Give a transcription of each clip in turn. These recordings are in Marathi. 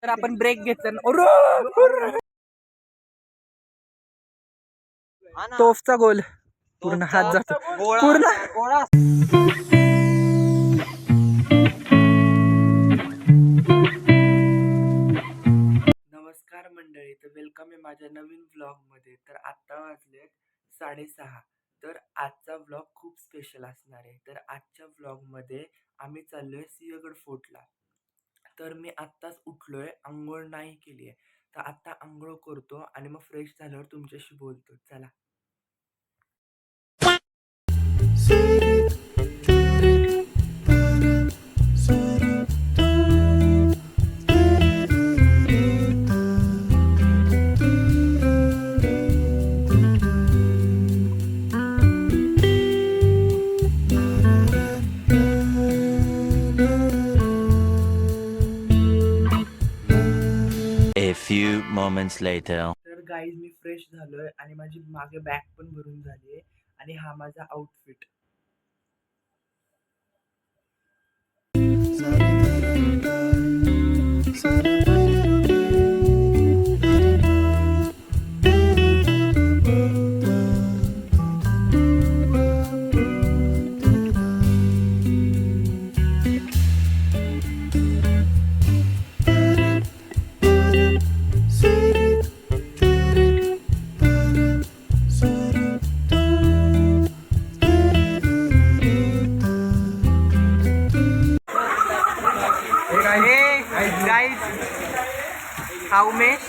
तर आपण ब्रेक घेतला. तोफचा गोल पूर्ण हात जातो पूर्ण. नमस्कार मंडळी, तर वेलकम आहे माझ्या नवीन व्लॉग मध्ये. तर आता वाजले 6:30. तर आजचा व्लॉग खूप स्पेशल असणार आहे. तर आजच्या व्लॉग मध्ये आम्ही चाललोय सिंहगड फोर्टला. तर मी आत्ताच उठलोय, आंघोळ नाही केली आहे. तर आता आंघोळ करतो आणि मग फ्रेश झाल्यावर तुमच्याशी बोलतो. चला. A few moments later. तर गाईज मी फ्रेश झालोय आणि माझी मागे बॅग पण भरून झाली आहे आणि हा माझा आउटफिट. गाईज हा उमेश,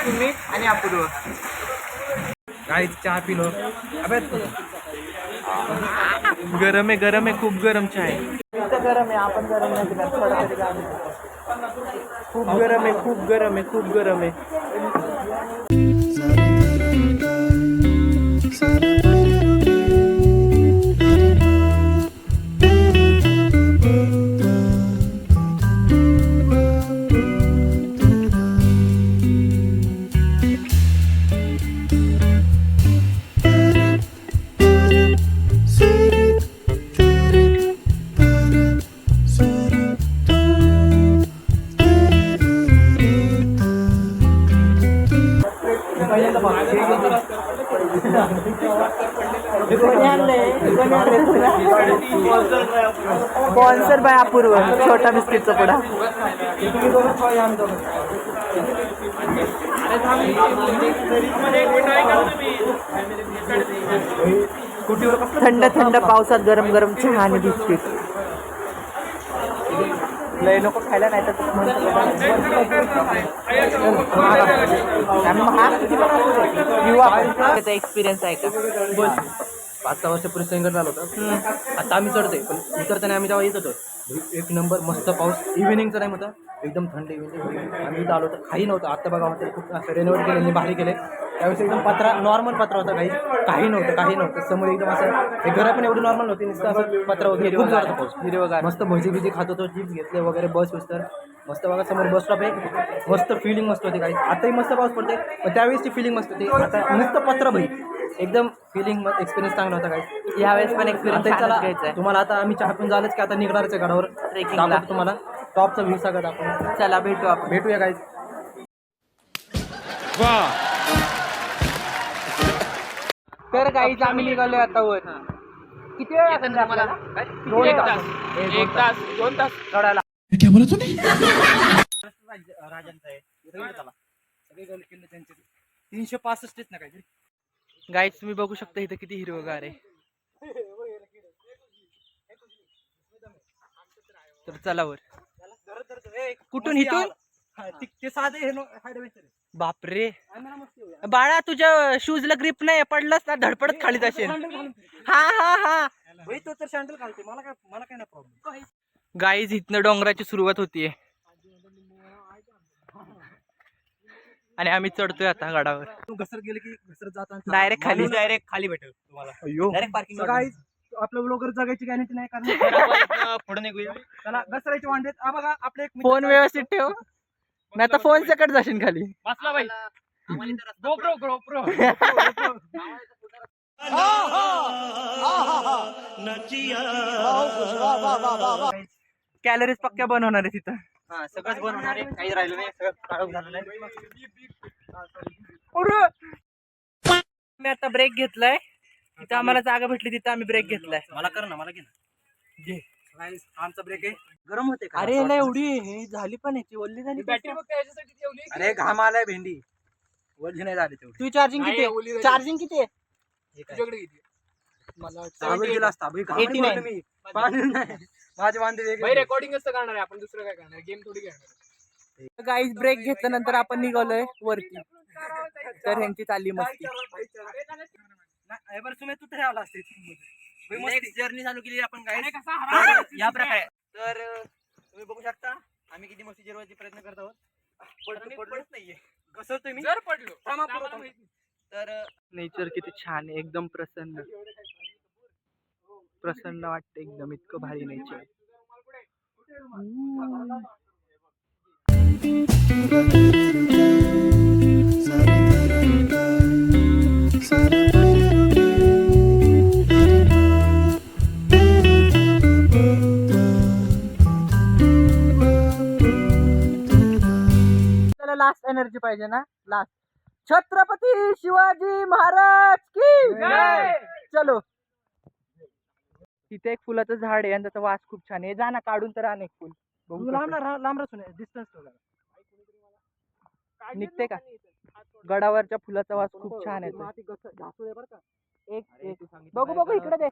सुमित आणि अपूर्व. गाईज चहा पिलो. अबे गरम आहे, गरम आहे, खूप गरम चहा आहे. इथं गरम आहे, आपण गरम नाही पिणार, थोडं तरी गरम. खूप गरम आहे, खूप गरम आहे, खूप गरम आहे. स्पॉन्सर बाय अपूर्व, छोटा बिस्किटचा पुडा. थंड थंड पावसात गरम गरम चहा आणि बिस्किट. लय नको खायला, नाही तर एक्सपिरियन्स आहे का? बोल. 5-6 वर्षापूर्वी सिंहगड झालं होतं. आता आम्ही चढतोय, पण उतरताना आम्ही तेव्हा येत होतो. एक नंबर मस्त पाऊस, इव्हिनिंगचा टाइम होता, एकदम थंड इव्हिनिंग. आम्ही इथं आलो होतो, काही नव्हतं. आत्ता बघा हॉटेल खूप असं रेनोव्हेट केले, भारी केले. त्यावेळेस एकदम पत्रा, नॉर्मल पत्रा होता, काही नव्हतं. समोर एकदम असं हे घरं पण एवढी नॉर्मल नव्हती, नुसतं असं पत्रा वगैरे. खूप जोरात पाऊस, हिरवगार, मस्त भजी खात होतो, चिप्स घेतले वगैरे. बस तर मस्त बघा, समोर बस स्टॉप आहे, मस्त फिलिंग मस्त होती. काही आताही मस्त पाऊस पडते, पण त्यावेळेसची फिलिंग मस्त होती. आता नुसतं पत्र भाई, एकदम फिलिंग एक्सपिरियन्स चांगला होता. काही यावेळेस पण एक्सपिरियन्स घ्यायचा. तुम्हाला आता आम्ही चहा पिऊन झालंच की आता निघणारच आहे गडावर. ट्रेकिंगला तुम्हाला टॉपचा व्ह्यू सगळं आपण. चला भेटू आपण. भेटूया गाईज. तर गाईज आम्ही निघालोय आता वर. किती वेळ लागेल आपल्याला? 1 तास 2 तास चढायला. राजांचा आहे सगळे किल्ले त्यांचे 365 आहेत ना काहीतरी. गाईज तुम्ही बघू शकता इथं किती हिरवगार आहे. तर चला वर. कुठून? इथून? ते साधे बापरे बाळा, तुझ्या शूजला ग्रिप नाही, पडलास ना धडपडत खाली जाशील. हा हा हा तो तर सँडल घालते, मला काय नाही प्रॉब्लेम. गाईज इथनं डोंगराची सुरुवात होतीये आणि आम्ही चढतोय आता गडावर. घसर गेले की घसरत जाताना डायरेक्ट खाली भेटेल तुम्हाला. Direct parking. आपलं ब्लॉगर जगायची गॅरंटी नाही, कारण पुढे निघूया. त्याला घसरायचे वांडेत. बघा आपले फोन व्यवस्थित ठेव, नाही तर फोन सकट जाशील खाली. वाचला बाई. GoPro. कॅलरीज पक्क्या बनवणार आहे तिथं. हा सगळंच बंद होणार आहे, काही राहिलं नाही, सगळं काढून झालेलं आहे. मी आता ब्रेक घेतलाय, तिथं आम्हाला जागा भेटली, तिथं आम्ही ब्रेक घेतलाय. मला कर ना, मला घे ना. घे. आमचा ब्रेक आहे. गरम होते का? अरे याला एवढी हे झाली पण याची ओल्ली झाली बॅटरी अरे घाम आलाय भेंडी. वरली नाही झाली तेवढी. तू चार्जिंग किती आहे? चार्जिंग किती आहे? तुझ्याकडे किती? मला गेला असता. 89. मी पाणी नाही. माझे वांदे वेगळे. रेकॉर्डिंग असतं करणार आहे आपण, दुसरं काय करणार, गेम थोडी खेळणार. गाईज ब्रेक घेतल्यानंतर आपण निघालोय वरती, तर ह्यांची चालली मस्ती. बरं तुम्ही तू तरी आला असते. नेक्स्ट जर्नी चालू केली आपण काय कसा या प्रकारे. तर तुम्ही बघू शकता आम्ही किती मस्ती जिरवायचा प्रयत्न करत आहोत. पडलोच नाहीये, घसरतोय मी. जर पडलो थांबा, तर आम्हाला पुढं माहिती. तर नेचर किती छान आहे, एकदम प्रसन्न प्रसन्न वाटते एकदम, इतकं भारी नेचर. लास्ट एनर्जी पाहिजे ना, लास्ट. छत्रपती शिवाजी महाराज की जय. चलो. तिथे एक फुलाचं झाड आहे आणि त्याचा वास खूप छान आहे. जा ना, काढून तर आण एक फुल. बघू कसं लांब रचून डिस्टन्स निघते का? गडावरच्या फुलाचा वास खूप छान आहे. एक बघू बघू इकडे दे.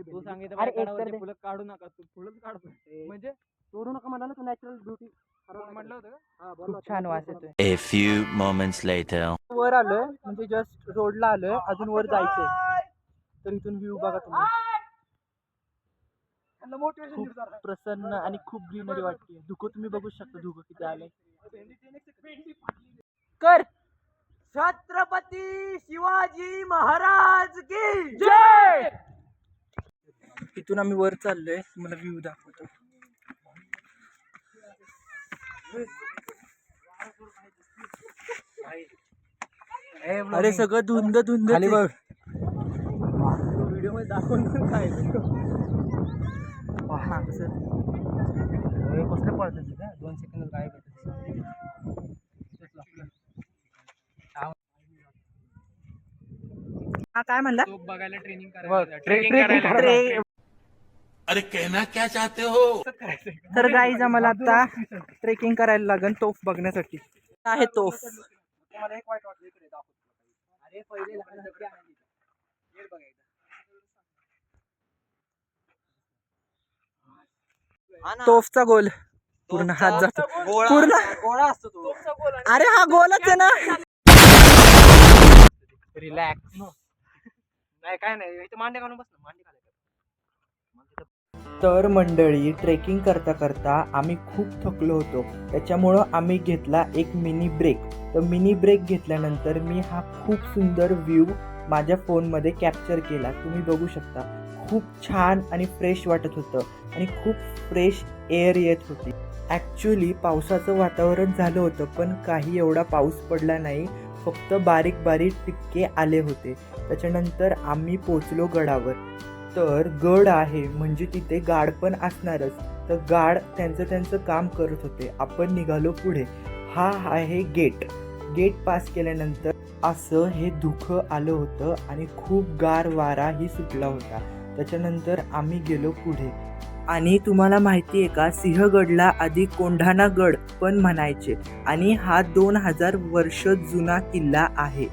तू सांगितलं अरे एक तर दे. फुलं काढू नका, तू फुलंच काढतो म्हणजे तोडू नका म्हणाला तू. नॅचरल ब्युटी म्हटलं होतं का? खूप छान वास येतोय. A few moments later. वर आलोय, म्हणजे जस्ट रोडला आलोय, अजून वर जायचंय. तर इथून व्ह्यू बघा तुम्ही, खूप प्रसन्न आणि खूप ग्रीनरी वाटते. धुकं तुम्ही बघू शकता, धुकं किती आलंय. कर. छत्रपती शिवाजी महाराज की जय. इथून आम्ही वर चाललोय, तुम्हाला व्ह्यू दाखवतो. अरे सगळं धुंद धुंद खाली बघ. व्हिडिओ मध्ये दाखवून काय हा कसं कसलं पळतं तिथं 2 सेकंद गायब हा काय म्हणला? तो बघायला ट्रेनिंग बघ, करायला. अरे कहना क्या चाहते हो? तर गाईज आम्हाला आता ट्रेकिंग करायला लागेल तोफ बघण्यासाठी. आहे तोफ. मला एक वाईट वाटलं, इकडे दाखव. अरे पहिले लहान दगडी आणायची. हे बघ एकदा. तोफचा गोल पूर्ण हात जातो पूर्ण. गोळा असतो तो. अरे हा गोलच आहे ना. रिलॅक्स. नाही काय नाही, इथे मांडे घालून बस ना, मांडे घालायचं. तर मंडळी, ट्रेकिंग करता करता आम्ही खूप थकलो होतो, त्याच्यामुळं आम्ही घेतला एक मिनी ब्रेक. तर मिनी ब्रेक घेतल्यानंतर मी हा खूप सुंदर व्ह्यू माझ्या फोनमध्ये कॅप्चर केला. तुम्ही बघू शकता, खूप छान आणि फ्रेश वाटत होतं आणि खूप फ्रेश एअर येत होती. ॲक्च्युली पावसाचं वातावरण झालं होतं, पण काही एवढा पाऊस पडला नाही, फक्त बारीक बारीक टिपके आले होते. त्याच्यानंतर आम्ही पोचलो गडावर. तर गड आहे म्हणजे तिथे गार्ड पण असणारच. तर गार्ड त्यांचं काम करत होते. आपण निघालो पुढे. हा आहे गेट. गेट पास केल्यानंतर असं हे धुकं आलं होतं आणि खूप गार वाराही सुटला होता. त्याच्यानंतर आम्ही गेलो पुढे. आणि तुम्हाला माहिती आहे का, सिंहगडला आधी कोंढाणा गड पण म्हणायचे आणि हा 2000 वर्ष जुना किल्ला आहे.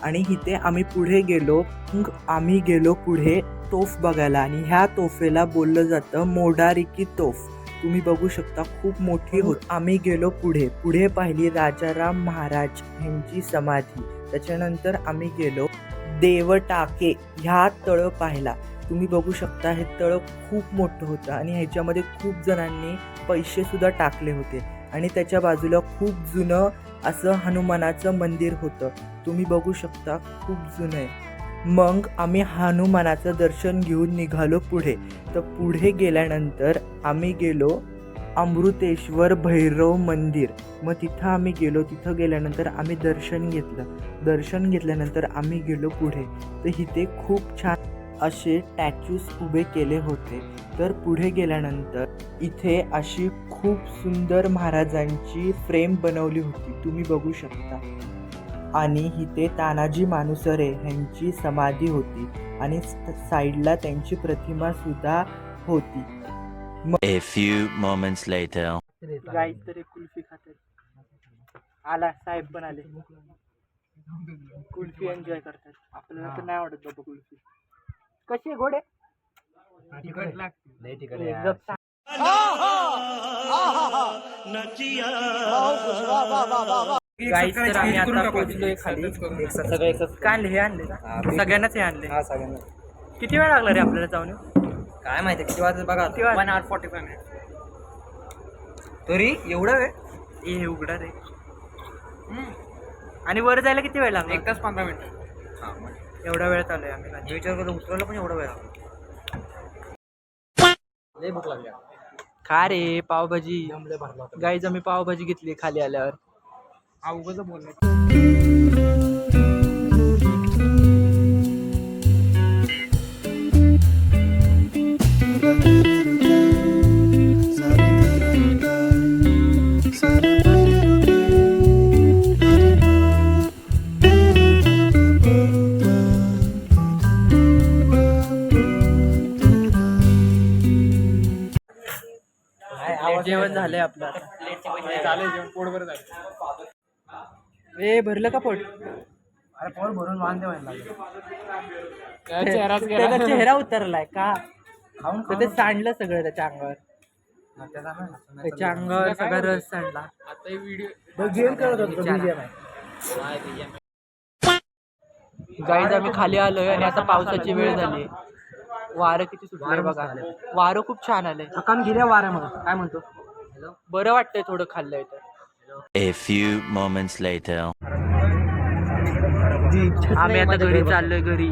आणि इथे आम्ही पुढे गेलो. मग आम्ही गेलो पुढे तोफ बघायला आणि ह्या तोफेला बोललं जातं मोडारिकी तोफ. तुम्ही बघू शकता, खूप मोठी होत. आम्ही गेलो पुढे पाहिली राजाराम महाराज यांची समाधी. त्याच्यानंतर आम्ही गेलो देवटाके ह्या तळ पाहिला. तुम्ही बघू शकता, हे तळ खूप मोठं होतं आणि ह्याच्यामध्ये खूप जणांनी पैसे सुद्धा टाकले होते. आणि त्याच्या बाजूला खूप जुनं असं हनुमानाचं मंदिर होतं. तुम्ही बघू शकता, खूप जुनं आहे. मग आम्ही हनुमानाचं दर्शन घेऊन निघालो पुढे. तर पुढे गेल्यानंतर आम्ही गेलो अमृतेश्वर भैरव मंदिर. मग तिथं आम्ही गेलो. तिथं गेल्यानंतर आम्ही दर्शन घेतलं. दर्शन घेतल्यानंतर आम्ही गेलो पुढे. तर इथे खूप छान असे टॅच्यूज उभे केले होते. तर पुढे गेल्यानंतर इथे अशी खूप सुंदर महाराजांची फ्रेम बनवली होती, तुम्ही बघू शकता. आणि इथे तानाजी मालुसरे ह्यांची समाधी होती आणि साईडला त्यांची प्रतिमा सुद्धा होती. A few moments later. गाईस तर एक कुल्फी खाते. आला साहेब पण आले. कुल्फी एन्जॉय करतात. आपल्याला तर नाही आवडत बाबा कुल्फी. कशी आहे घोडे? एकदम गाईस तर आम्ही आता पोहोचलोय खाली. काय आणले? हे आणले का? सगळ्यांनाच हे आणले. किती वेळ लागला रे आपल्याला जाऊन येऊ? काय माहिती किती वाजता बघा. किती वाजता? 1:45 minutes. तरी एवढा वेळ हे उघडा रे. आणि वर जायला किती वेळ लागला? 1 तास 15 मिनिटं. एवढा वेळ चालू आहे आम्ही. मी विचार करतो उतरवलं पण एवढा वेळ लय भूक लागली. खा रे पावभाजी. गाईज आम्ही पावभाजी घेतली खाली आल्यावर. अवघड बोललं. जेवण झालंय आपलं आता. चालेल जेवण पोट बरं झालं. ए भरलं का पोट? अरे पोट भरून वांदे व्हायला लागले. त्याचा चेहरा उतरलाय का? खाऊन तर ते सांडलं सगळं त्याच्या अंगावर. त्याच्या अंगावर सगळा रस सांडला. आता हे व्हिडिओ गेम करत होतो गाईज आम्ही खाली आलोय आणि आता पावसाची वेळ झाली. वारं किती सुटलंय बघा. वारं खूप छान आलंय. थकान गेल्या वाऱ्यामध्ये. काय म्हणतो? बरं वाटतंय थोडं खाल्लंय तर. A few moments later. आम्ही आता घरी चाललोय घरी.